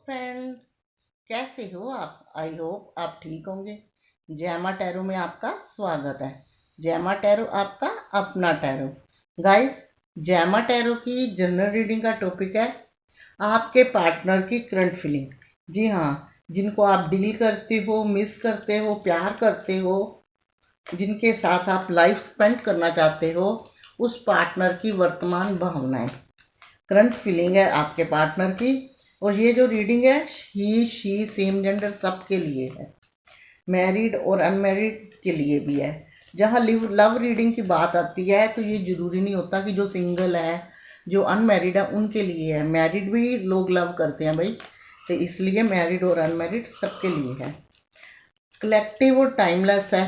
Friends, कैसे हो आप? आई होप आप ठीक होंगे। जैमा टैरो में आपका स्वागत है। जैमा टैरो आपका अपना टैरो। गाइस, जैमा टैरो की जनरल रीडिंग का टॉपिक है आपके पार्टनर की करंट फीलिंग। जी हाँ, जिनको आप डील करते हो, मिस करते हो, प्यार करते हो, जिनके साथ आप लाइफ स्पेंड करना चाहते हो, उस पार्टनर की वर्तमान भावनाएं, करंट फीलिंग है आपके पार्टनर की। और ये जो रीडिंग है ही शी सेम जेंडर सबके लिए है, मैरिड और अनमैरिड के लिए भी है। जहाँ लव रीडिंग की बात आती है तो ये जरूरी नहीं होता कि जो सिंगल है, जो अनमैरिड है उनके लिए है। मैरिड भी लोग लव करते हैं भाई, तो इसलिए मैरिड और अनमैरिड सबके लिए है। कलेक्टिव और टाइमलेस है,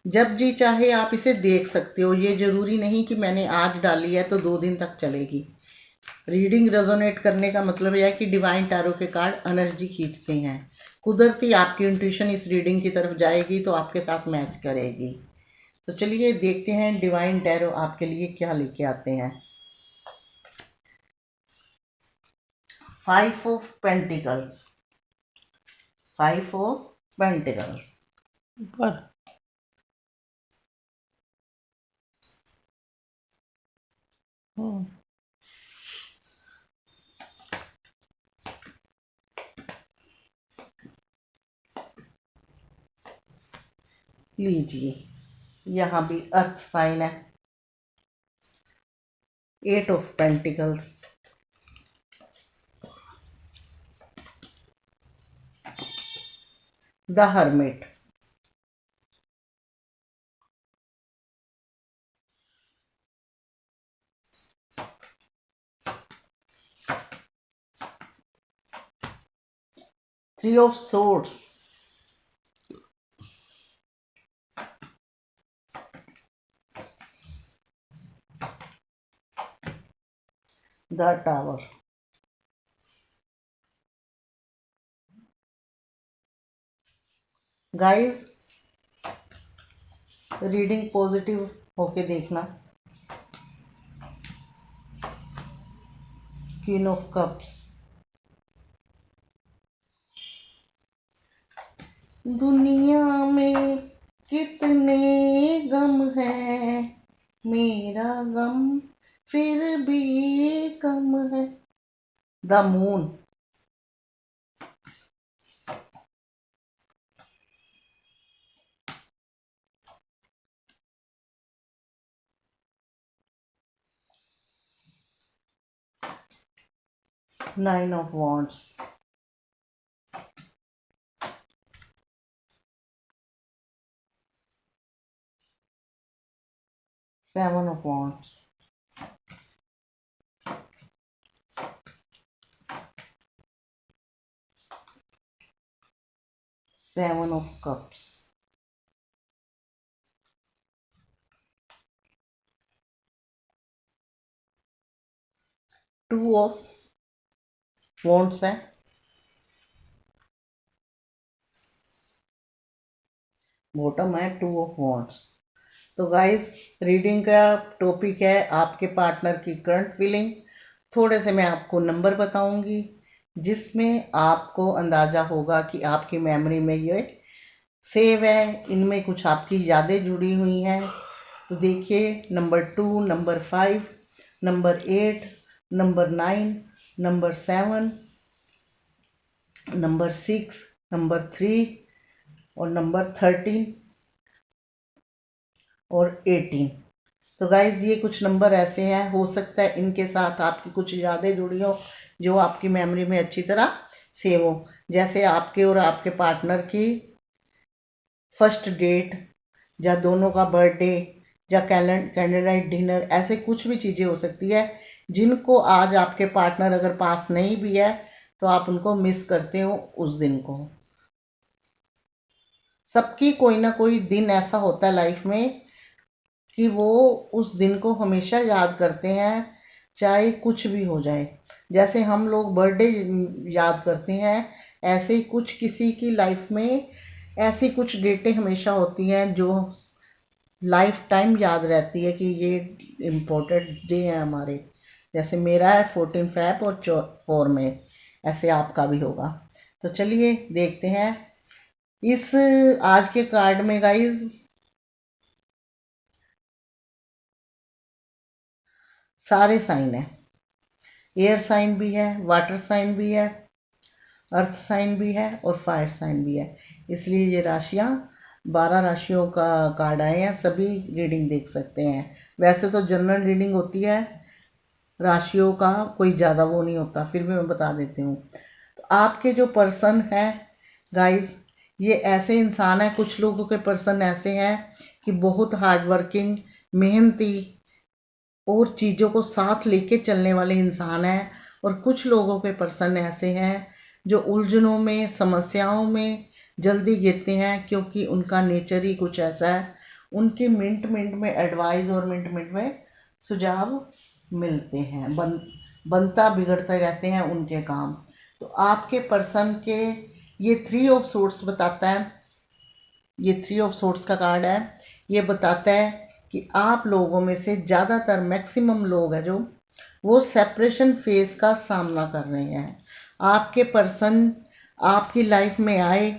जब जी चाहे आप इसे देख सकते हो। ये जरूरी नहीं कि मैंने आज डाली है तो 2 दिन तक चलेगी। रीडिंग रेजोनेट करने का मतलब यह है कि डिवाइन टैरो के कार्ड एनर्जी खींचते हैं। कुदरती आपकी इंट्यूशन इस रीडिंग की तरफ जाएगी तो आपके साथ मैच करेगी। तो चलिए देखते हैं डिवाइन टैरो आपके लिए क्या लेके आते हैं। 5 ऑफ पेंटिकल्स, 5 ऑफ पेंटिकल्स ऊपर, लीजिए यहाँ भी अर्थ साइन है। 8 of pentacles, the hermit, Three of Swords, the tower. Guys, reading positive होके देखना। क्वीन ऑफ कप्स, दुनिया में कितने गम है, मेरा गम फिर भी कम है। The moon, 9 of Wands, 7 of Wands, 7 of Cups, Two of Wands है, बॉटम है 2 of Wands। तो गाइस, रीडिंग का टॉपिक है आपके पार्टनर की करंट फीलिंग। थोड़े से मैं आपको नंबर बताऊंगी जिसमें आपको अंदाज़ा होगा कि आपकी मेमोरी में ये सेव है, इनमें कुछ आपकी यादें जुड़ी हुई हैं। तो देखिए, number 2, number 5, number 8, number 9, number 7, number 6, number 3 और नंबर 13 और 18। तो गाइज, ये कुछ नंबर ऐसे हैं, हो सकता है इनके साथ आपकी कुछ यादें जुड़ी हो जो आपकी मेमोरी में अच्छी तरह सेव हो। जैसे आपके और आपके पार्टनर की फर्स्ट डेट, या दोनों का बर्थडे, या कैंडल लाइट डिनर, ऐसे कुछ भी चीज़ें हो सकती है जिनको आज आपके पार्टनर अगर पास नहीं भी है तो आप उनको मिस करते हो उस दिन को। सबकी कोई ना कोई दिन ऐसा होता है लाइफ में कि वो उस दिन को हमेशा याद करते हैं, चाहे कुछ भी हो जाए। जैसे हम लोग बर्थडे याद करते हैं, ऐसे ही कुछ किसी की लाइफ में ऐसी कुछ डेटें हमेशा होती हैं जो लाइफ टाइम याद रहती है कि ये इम्पोर्टेंट डे है हमारे। जैसे मेरा है 14 फ़रवरी और 4 मई, ऐसे आपका भी होगा। तो चलिए देखते हैं इस आज के कार्ड में गाइस। सारे साइन है, एयर साइन भी है, वाटर साइन भी है, अर्थ साइन भी है और फायर साइन भी है। इसलिए ये राशियाँ 12 राशियों का कार्ड आए हैं, सभी रीडिंग देख सकते हैं। वैसे तो जनरल रीडिंग होती है, राशियों का कोई ज़्यादा वो नहीं होता, फिर भी मैं बता देती हूँ। तो आपके जो पर्सन है गाइस, ये ऐसे इंसान है, कुछ लोगों के पर्सन ऐसे हैं कि बहुत हार्ड वर्किंग, मेहनती और चीज़ों को साथ लेके चलने वाले इंसान हैं। और कुछ लोगों के पर्सन ऐसे हैं जो उलझनों में, समस्याओं में जल्दी गिरते हैं, क्योंकि उनका नेचर ही कुछ ऐसा है। उनकी मिनट मिनट में एडवाइस और मिनट मिनट में सुझाव मिलते हैं, बनता बिगड़ते रहते हैं उनके काम। तो आपके पर्सन के ये 3 ऑफ सोर्ट्स बताता है, ये 3 ऑफ सोर्ट्स का कार्ड है। ये बताता है कि आप लोगों में से ज़्यादातर मैक्सिमम लोग हैं जो वो सेपरेशन फेज का सामना कर रहे हैं। आपके पर्सन आपकी लाइफ में आए,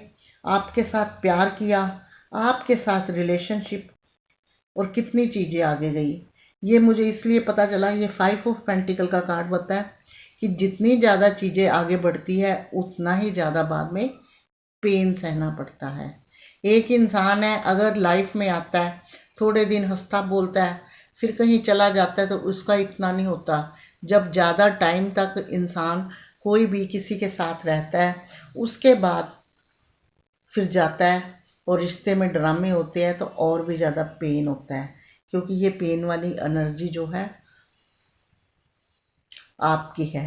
आपके साथ प्यार किया, आपके साथ रिलेशनशिप, और कितनी चीज़ें आगे गई। ये मुझे इसलिए पता चला, ये 5 ऑफ पेंटिकल का कार्ड बताता है कि जितनी ज़्यादा चीज़ें आगे बढ़ती है उतना ही ज़्यादा बाद में पेन सहना पड़ता है। एक इंसान है, अगर लाइफ में आता है, थोड़े दिन हंसता बोलता है, फिर कहीं चला जाता है, तो उसका इतना नहीं होता। जब ज़्यादा टाइम तक इंसान कोई भी किसी के साथ रहता है, उसके बाद फिर जाता है और रिश्ते में ड्रामे होते हैं, तो और भी ज़्यादा पेन होता है, क्योंकि ये पेन वाली एनर्जी जो है आपकी है।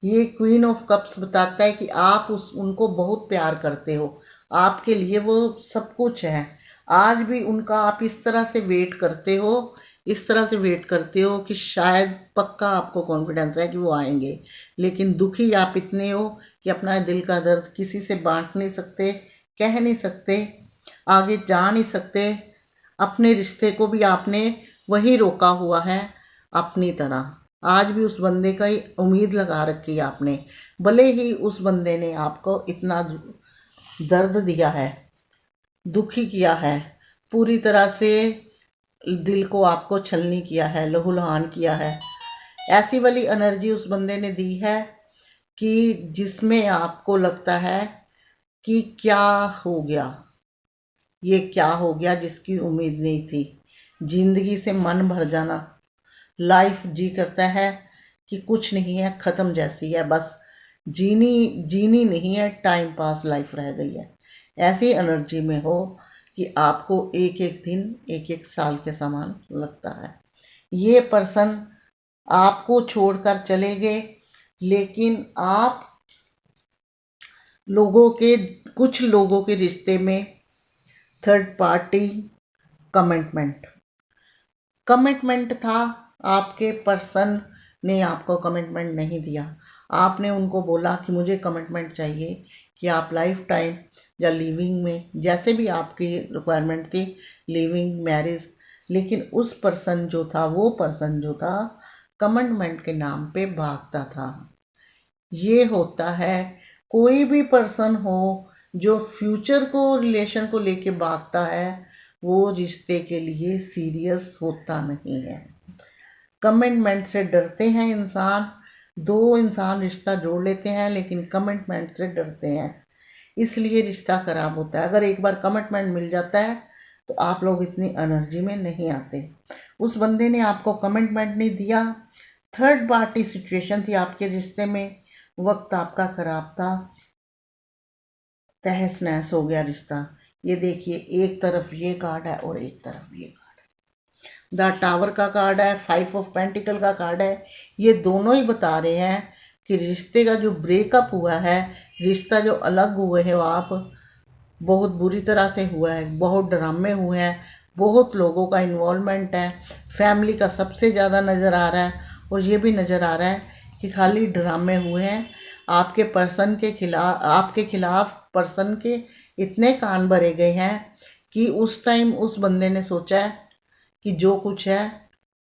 ये क्वीन ऑफ कप्स बताता है कि आप उनको बहुत प्यार करते हो, आपके लिए वो सब कुछ है। आज भी उनका आप इस तरह से वेट करते हो, इस तरह से वेट करते हो कि शायद पक्का आपको कॉन्फिडेंस है कि वो आएंगे, लेकिन दुखी आप इतने हो कि अपना दिल का दर्द किसी से बांट नहीं सकते, कह नहीं सकते, आगे जा नहीं सकते। अपने रिश्ते को भी आपने वही रोका हुआ है अपनी तरह। आज भी उस बंदे का ही उम्मीद लगा रखी है आपने, भले ही उस बंदे ने आपको इतना दर्द दिया है, दुखी किया है, पूरी तरह से दिल को आपको छलनी किया है, लहूलुहान किया है। ऐसी वाली एनर्जी उस बंदे ने दी है कि जिसमें आपको लगता है कि क्या हो गया, ये क्या हो गया, जिसकी उम्मीद नहीं थी। जिंदगी से मन भर जाना, लाइफ जी करता है कि कुछ नहीं है, ख़त्म जैसी है, बस जीनी जीनी नहीं है, टाइम पास लाइफ रह गई है। ऐसी एनर्जी में हो कि आपको एक एक दिन एक एक साल के समान लगता है। ये पर्सन आपको छोड़कर चले गए, लेकिन आप लोगों के कुछ लोगों के रिश्ते में थर्ड पार्टी कमिटमेंट कमिटमेंट था। आपके पर्सन ने आपको कमिटमेंट नहीं दिया। आपने उनको बोला कि मुझे कमिटमेंट चाहिए कि आप लाइफ टाइम या लिविंग में, जैसे भी आपकी रिक्वायरमेंट थी, लिविंग, मैरिज, लेकिन उस पर्सन जो था, वो पर्सन जो था, कमिटमेंट के नाम पे भागता था। ये होता है, कोई भी पर्सन हो जो फ्यूचर को, रिलेशन को लेके भागता है, वो रिश्ते के लिए सीरियस होता नहीं है। कमिटमेंट से डरते हैं इंसान, दो इंसान रिश्ता जोड़ लेते हैं लेकिन कमिटमेंट से डरते हैं, इसलिए रिश्ता खराब होता है। अगर एक बार कमिटमेंट मिल जाता है तो आप लोग इतनी एनर्जी में नहीं आते। उस बंदे ने आपको कमिटमेंट नहीं दिया, थर्ड पार्टी सिचुएशन थी आपके रिश्ते में, वक्त आपका खराब था, तहस नहस हो गया रिश्ता। ये देखिए, एक तरफ ये कार्ड है और एक तरफ ये कार्ड है। द टावर का कार्ड है, 5 ऑफ पेंटिकल का कार्ड है। ये दोनों ही बता रहे हैं कि रिश्ते का जो ब्रेकअप हुआ है, रिश्ता जो अलग हुए हैं, वो आप बहुत बुरी तरह से हुआ है, बहुत ड्रामे हुए हैं, बहुत लोगों का इन्वॉल्वमेंट है, फैमिली का सबसे ज़्यादा नज़र आ रहा है। और ये भी नज़र आ रहा है कि खाली ड्रामे हुए हैं। आपके पर्सन के खिलाफ, आपके खिलाफ पर्सन के इतने कान भरे गए हैं कि उस टाइम उस बंदे ने सोचा है कि जो कुछ है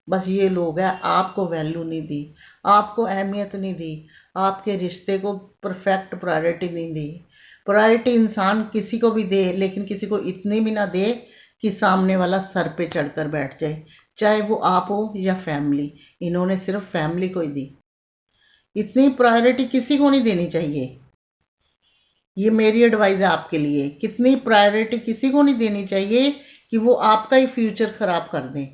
बस ये लोग हैं, आपको वैल्यू नहीं दी, आपको अहमियत नहीं दी, आपके रिश्ते को परफेक्ट प्रायोरिटी नहीं दी। प्रायोरिटी इंसान किसी को भी दे, लेकिन किसी को इतनी भी ना दे कि सामने वाला सर पे चढ़कर बैठ जाए, चाहे वो आप हो या फैमिली। इन्होंने सिर्फ फैमिली को ही दी, इतनी प्रायोरिटी किसी को नहीं देनी चाहिए। ये मेरी एडवाइस है आपके लिए, कितनी प्रायोरिटी किसी को नहीं देनी चाहिए कि वो आपका ही फ्यूचर खराब कर दें।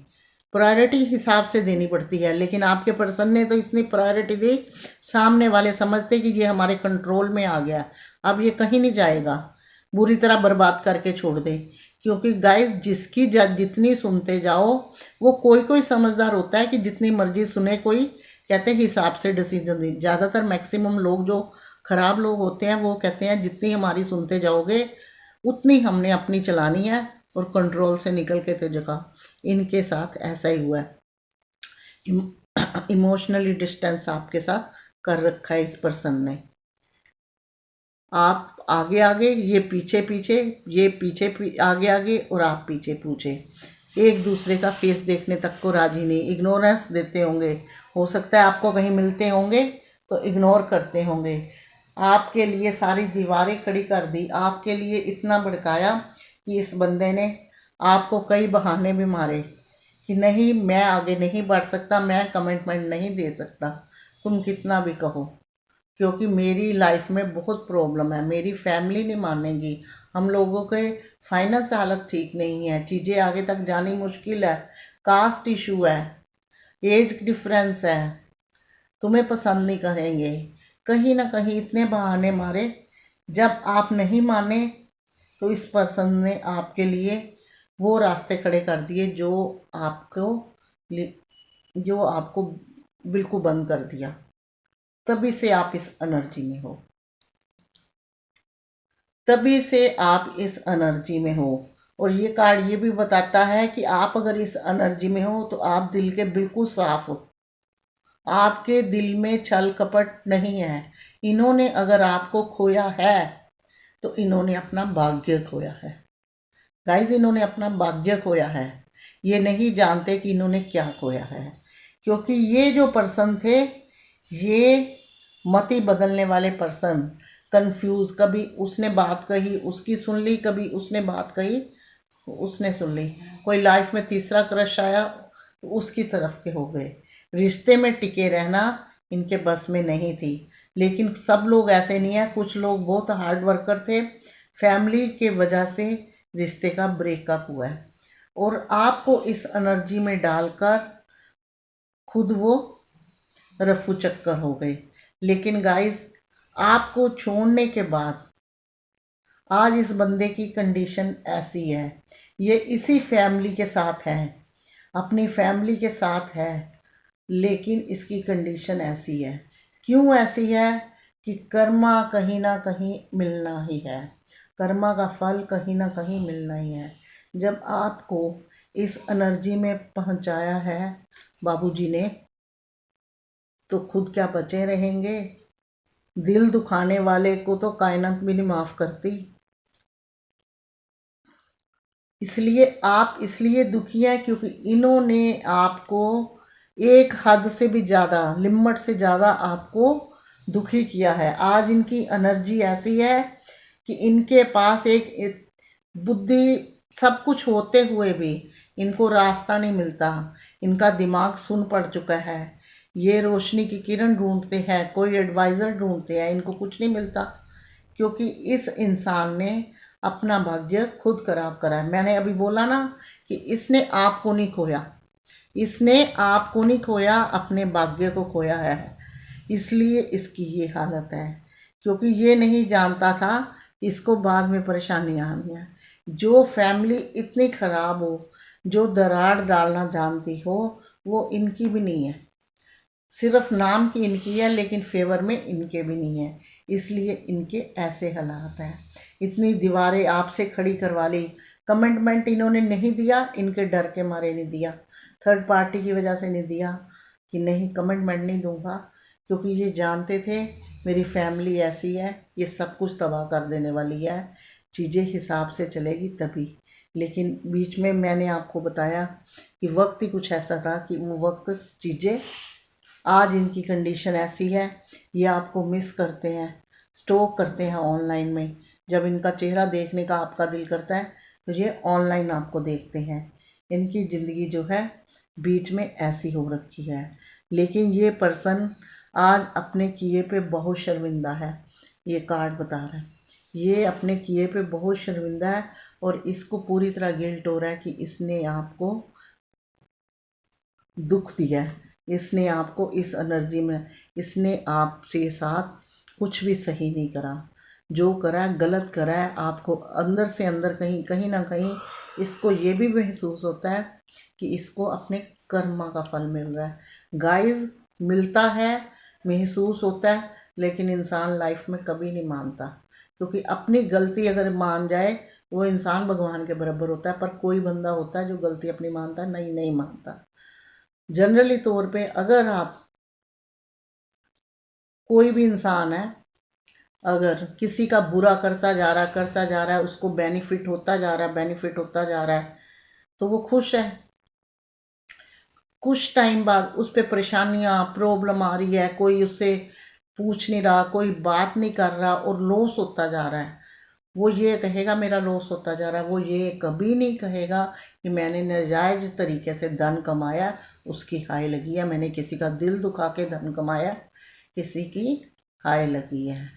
प्रायोरिटी हिसाब से देनी पड़ती है, लेकिन आपके पर्सन ने तो इतनी प्रायोरिटी दी, सामने वाले समझते कि ये हमारे कंट्रोल में आ गया, अब ये कहीं नहीं जाएगा, बुरी तरह बर्बाद करके छोड़ दे। क्योंकि गाइस, जिसकी जितनी सुनते जाओ, वो कोई कोई समझदार होता है कि जितनी मर्जी सुने, कोई कहते हैं हिसाब से डिसीजन दे। ज़्यादातर मैक्सिमम लोग जो खराब लोग होते हैं वो कहते हैं जितनी हमारी सुनते जाओगे उतनी हमने अपनी चलानी है और कंट्रोल से निकल के तो जगह। इनके साथ ऐसा ही हुआ है, इमोशनली डिस्टेंस आपके साथ कर रखा है इस पर्सन ने। आप आगे आगे, ये पीछे पीछे, ये आगे आगे और आप पीछे पूछे, एक दूसरे का फेस देखने तक को राजी नहीं, इग्नोरेंस देते होंगे। हो सकता है आपको कहीं मिलते होंगे तो इग्नोर करते होंगे, आपके लिए सारी दीवारें खड़ी कर दी, आपके लिए इतना भड़काया कि इस बंदे ने आपको कई बहाने भी मारे कि नहीं, मैं आगे नहीं बढ़ सकता, मैं कमिटमेंट नहीं दे सकता, तुम कितना भी कहो, क्योंकि मेरी लाइफ में बहुत प्रॉब्लम है, मेरी फैमिली नहीं मानेगी, हम लोगों के फाइनेंस हालत ठीक नहीं है, चीज़ें आगे तक जानी मुश्किल है, कास्ट इशू है, एज डिफरेंस है, तुम्हें पसंद नहीं करेंगे। कहीं ना कहीं इतने बहाने मारे, जब आप नहीं माने तो इस पर्सन ने आपके लिए वो रास्ते खड़े कर दिए जो आपको बिल्कुल बंद कर दिया। तभी से आप इस एनर्जी में हो, तभी से आप इस एनर्जी में हो। और ये कार्ड ये भी बताता है कि आप अगर इस एनर्जी में हो तो आप दिल के बिल्कुल साफ हो, आपके दिल में छल कपट नहीं है। इन्होंने अगर आपको खोया है तो इन्होंने अपना भाग्य खोया है गाइस, इन्होंने अपना भाग्य खोया है, ये नहीं जानते कि इन्होंने क्या खोया है। क्योंकि ये जो पर्सन थे, ये मति बदलने वाले पर्सन, कंफ्यूज, कभी उसने बात कही उसकी सुन ली, कभी उसने बात कही उसने सुन ली, कोई लाइफ में तीसरा क्रश आया तो उसकी तरफ के हो गए। रिश्ते में टिके रहना इनके बस में नहीं थी। लेकिन सब लोग ऐसे नहीं है, कुछ लोग बहुत हार्ड वर्कर थे, फैमिली के वजह से रिश्ते का ब्रेकअप हुआ है और आपको इस एनर्जी में डालकर खुद वो रफू चक्कर हो गए। लेकिन गाइस, आपको छोड़ने के बाद आज इस बंदे की कंडीशन ऐसी है, ये इसी फैमिली के साथ है, अपनी फैमिली के साथ है, लेकिन इसकी कंडीशन ऐसी है। क्यों ऐसी है? कि कर्मा कहीं ना कहीं मिलना ही है, कर्मा का फल कहीं ना कहीं मिलना ही है। जब आपको इस एनर्जी में पहुंचाया है बाबूजी ने, तो खुद क्या बचे रहेंगे? दिल दुखाने वाले को तो कायनात भी नहीं माफ करती। इसलिए आप इसलिए दुखी हैं क्योंकि इन्होंने आपको एक हद से भी ज़्यादा, लिमिट से ज़्यादा आपको दुखी किया है। आज इनकी एनर्जी ऐसी है कि इनके पास एक बुद्धि, सब कुछ होते हुए भी इनको रास्ता नहीं मिलता, इनका दिमाग सुन पड़ चुका है। ये रोशनी की किरण ढूंढते हैं, कोई एडवाइज़र ढूंढते हैं, इनको कुछ नहीं मिलता, क्योंकि इस इंसान ने अपना भाग्य खुद खराब करा है। मैंने अभी बोला ना कि इसने आपको नहीं खोया, इसने आपको नहीं खोया, अपने भाग्य को खोया है, इसलिए इसकी ये हालत है। क्योंकि ये नहीं जानता था कि इसको बाद में परेशानी आनी है। जो फैमिली इतनी खराब हो, जो दरार डालना जानती हो, वो इनकी भी नहीं है, सिर्फ नाम की इनकी है, लेकिन फेवर में इनके भी नहीं है, इसलिए इनके ऐसे हालात हैं। इतनी दीवारें आपसे खड़ी करवा ली, कमिटमेंट इन्होंने नहीं दिया, इनके डर के मारे नहीं दिया, थर्ड पार्टी की वजह से नहीं दिया कि नहीं कमिटमेंट नहीं दूंगा, क्योंकि ये जानते थे मेरी फैमिली ऐसी है, ये सब कुछ तबाह कर देने वाली है, चीज़ें हिसाब से चलेगी तभी। लेकिन बीच में मैंने आपको बताया कि वक्त ही कुछ ऐसा था कि वो वक्त चीज़ें, आज इनकी कंडीशन ऐसी है, ये आपको मिस करते हैं, स्टॉक करते हैं ऑनलाइन में। जब इनका चेहरा देखने का आपका दिल करता है तो ये ऑनलाइन आपको देखते हैं। इनकी ज़िंदगी जो है बीच में ऐसी हो रखी है, लेकिन ये पर्सन आज अपने किए पे बहुत शर्मिंदा है। ये कार्ड बता रहा है, ये अपने किए पे बहुत शर्मिंदा है और इसको पूरी तरह गिल्ट हो रहा है कि इसने आपको दुख दिया है, इसने आपको इस एनर्जी में, इसने आपसे साथ कुछ भी सही नहीं करा, जो करा है गलत करा है। आपको अंदर से अंदर कहीं कहीं ना कहीं इसको ये भी महसूस होता है कि इसको अपने कर्मा का फल मिल रहा है। गाइस, मिलता है, महसूस होता है, लेकिन इंसान लाइफ में कभी नहीं मानता, क्योंकि अपनी गलती अगर मान जाए वो इंसान भगवान के बराबर होता है। पर कोई बंदा होता है जो गलती अपनी मानता है, नहीं मानता। जनरली तौर पे अगर आप, कोई भी इंसान है, अगर किसी का बुरा करता जा रहा है, उसको बेनिफिट होता जा रहा है, बेनिफिट होता जा रहा है, तो वो खुश है। कुछ टाइम बाद उस पर परेशानियां, प्रॉब्लम आ रही है, कोई उससे पूछ नहीं रहा, कोई बात नहीं कर रहा और लॉस होता जा रहा है, वो ये कहेगा मेरा लॉस होता जा रहा है। वो ये कभी नहीं कहेगा कि मैंने नाजायज तरीके से धन कमाया, उसकी हाय लगी है, मैंने किसी का दिल दुखा के धन कमाया, किसी की हाय लगी है।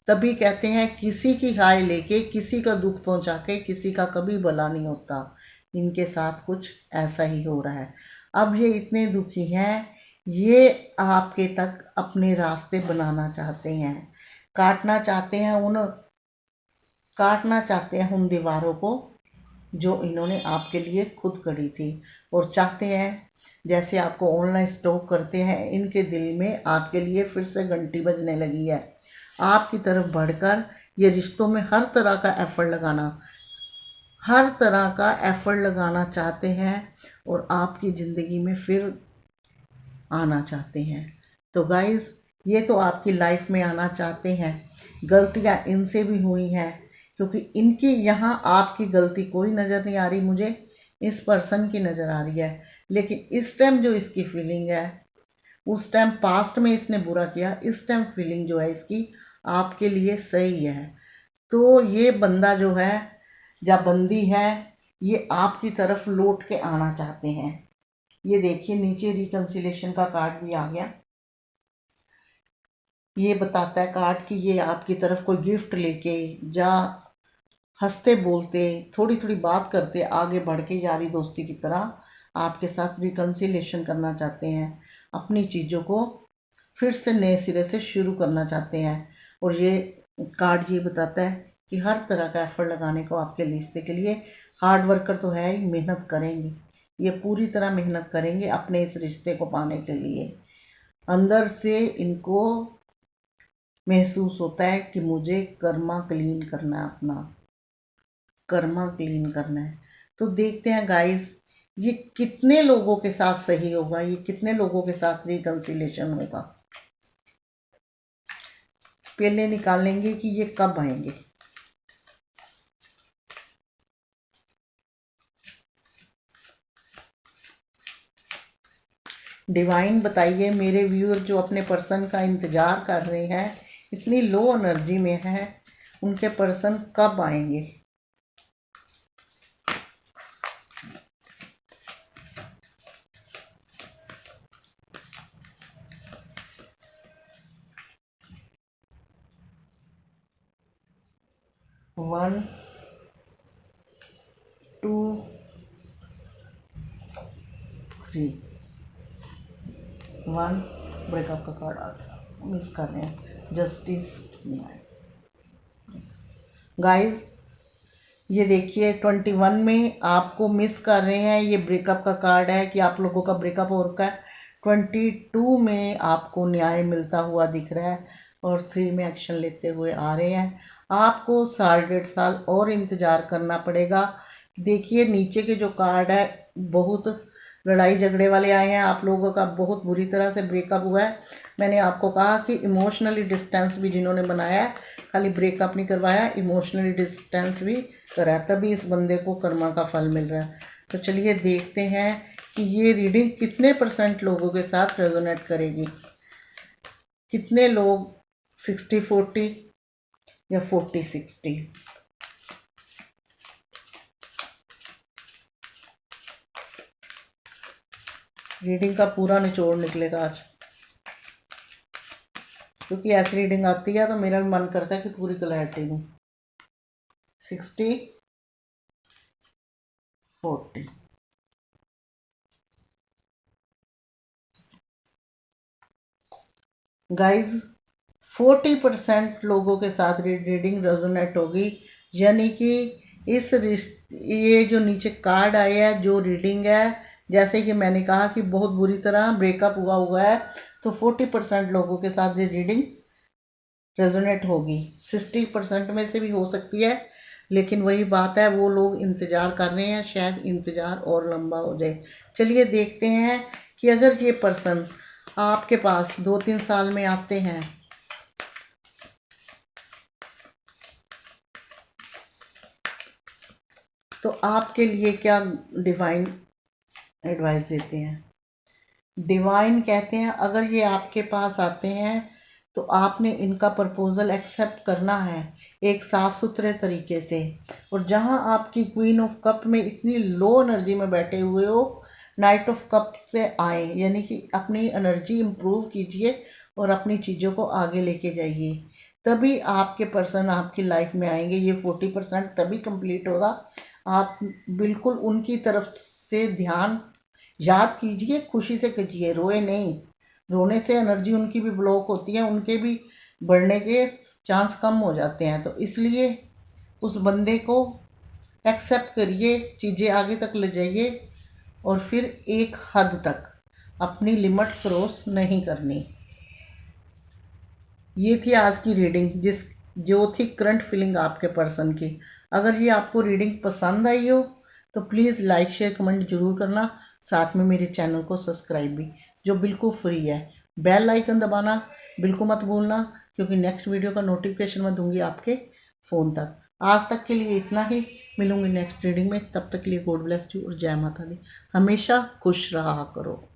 तभी कहते हैं किसी की हाय लेके, किसी का दुख पहुंचा के किसी का कभी भला नहीं होता। इनके साथ कुछ ऐसा ही हो रहा है। अब ये इतने दुखी हैं, ये आपके तक अपने रास्ते बनाना चाहते हैं, काटना चाहते हैं काटना चाहते हैं उन दीवारों को जो इन्होंने आपके लिए खुद करी थी, और चाहते हैं जैसे आपको ऑनलाइन स्टॉक करते हैं, इनके दिल में आपके लिए फिर से घंटी बजने लगी है। आपकी तरफ बढ़कर ये रिश्तों में हर तरह का एफर्ट लगाना चाहते हैं और आपकी ज़िंदगी में फिर आना चाहते हैं। तो गाइस, ये तो आपकी लाइफ में आना चाहते हैं। गलतियां इनसे भी हुई हैं, क्योंकि इनकी यहाँ आपकी गलती कोई नज़र नहीं आ रही, मुझे इस पर्सन की नज़र आ रही है। लेकिन इस टाइम जो इसकी फीलिंग है, उस टाइम पास्ट में इसने बुरा किया, इस टाइम फीलिंग जो है इसकी आपके लिए सही है। तो ये बंदा जो है या बंदी है, ये आपकी तरफ लौट के आना चाहते हैं। ये देखिए नीचे रिकंसिलेशन का कार्ड भी आ गया। ये बताता है कार्ड कि ये आपकी तरफ कोई गिफ्ट लेके या हंसते बोलते, थोड़ी थोड़ी बात करते आगे बढ़ के यारी दोस्ती की तरह आपके साथ रिकंसिलेशन करना चाहते हैं, अपनी चीज़ों को फिर से नए सिरे से शुरू करना चाहते हैं। और ये कार्ड ये बताता है कि हर तरह का एफर्ट लगाने को आपके रिश्ते के लिए, हार्ड वर्कर तो है ही, मेहनत करेंगे, ये पूरी तरह मेहनत करेंगे अपने इस रिश्ते को पाने के लिए। अंदर से इनको महसूस होता है कि मुझे कर्मा क्लीन करना है, अपना कर्मा क्लीन करना है। तो देखते हैं गाइस, ये कितने लोगों के साथ सही होगा, ये कितने लोगों के साथ रिकंसिलेशन होगा। पहले निकालेंगे कि ये कब आएंगे। डिवाइन बताइए, मेरे व्यूअर जो अपने पर्सन का इंतजार कर रहे हैं, इतनी लो एनर्जी में है, उनके पर्सन कब आएंगे। One, two, three. One, breakup का कार्ड आ गया, मिस कर रहे हैं, जस्टिस। गाइस, ये देखिए 21 में आपको मिस कर रहे हैं, ये ब्रेकअप का कार्ड है कि आप लोगों का ब्रेकअप हो रखा है। 22 में आपको न्याय मिलता हुआ दिख रहा है और 3 में एक्शन लेते हुए आ रहे हैं। आपको 1.5 साल और इंतज़ार करना पड़ेगा। देखिए नीचे के जो कार्ड है, बहुत लड़ाई झगड़े वाले आए हैं, आप लोगों का बहुत बुरी तरह से ब्रेकअप हुआ है। मैंने आपको कहा कि इमोशनली डिस्टेंस भी जिन्होंने बनाया है, खाली ब्रेकअप नहीं करवाया, इमोशनली डिस्टेंस भी करा, तभी इस बंदे को कर्मा का फल मिल रहा है। तो चलिए देखते हैं कि ये रीडिंग कितने % लोगों के साथ रेजोनेट करेगी। कितने लोग 60-40 या 40-60। रीडिंग का पूरा निचोड़ निकलेगा आज, क्योंकि ऐसी रीडिंग आती है तो मेरा भी मन करता है कि पूरी क्लैरिटी लूँ। 60-40। गाइज 40% लोगों के साथ रीडिंग रेजोनेट होगी, यानी कि ये जो नीचे कार्ड आया है, जो रीडिंग है, जैसे कि मैंने कहा कि बहुत बुरी तरह ब्रेकअप हुआ है, तो 40% लोगों के साथ ये रीडिंग रेजोनेट होगी। 60% में से भी हो सकती है, लेकिन वही बात है, वो लोग इंतज़ार कर रहे हैं, शायद इंतज़ार और लंबा हो जाए। चलिए देखते हैं कि अगर ये पर्सन आपके पास 2-3 साल में आते हैं तो आपके लिए क्या डिवाइन एडवाइस देते हैं। डिवाइन कहते हैं अगर ये आपके पास आते हैं तो आपने इनका प्रपोजल एक्सेप्ट करना है एक साफ सुथरे तरीके से। और जहां आपकी क्वीन ऑफ कप में इतनी लो एनर्जी में बैठे हुए हो, नाइट ऑफ कप से आए, यानी कि अपनी एनर्जी इम्प्रूव कीजिए और अपनी चीज़ों को आगे लेके जाइए, तभी आपके पर्सन आपकी लाइफ में आएंगे। ये 40% तभी कंप्लीट होगा। आप बिल्कुल उनकी तरफ से ध्यान याद कीजिए, खुशी से कीजिए, रोए नहीं। रोने से एनर्जी उनकी भी ब्लॉक होती है, उनके भी बढ़ने के चांस कम हो जाते हैं। तो इसलिए उस बंदे को एक्सेप्ट करिए, चीज़ें आगे तक ले जाइए और फिर एक हद तक अपनी लिमिट क्रॉस नहीं करनी। ये थी आज की रीडिंग, जो थी करंट फीलिंग आपके पर्सन की। अगर ये आपको रीडिंग पसंद आई हो तो प्लीज़ लाइक शेयर कमेंट जरूर करना, साथ में मेरे चैनल को सब्सक्राइब भी, जो बिल्कुल फ्री है। बेल आइकन दबाना बिल्कुल मत भूलना, क्योंकि नेक्स्ट वीडियो का नोटिफिकेशन मैं दूंगी आपके फ़ोन तक। आज तक के लिए इतना ही, मिलूंगी नेक्स्ट रीडिंग में। तब तक के लिए गॉड ब्लेस यू और जय माता दी। हमेशा खुश रहा करो।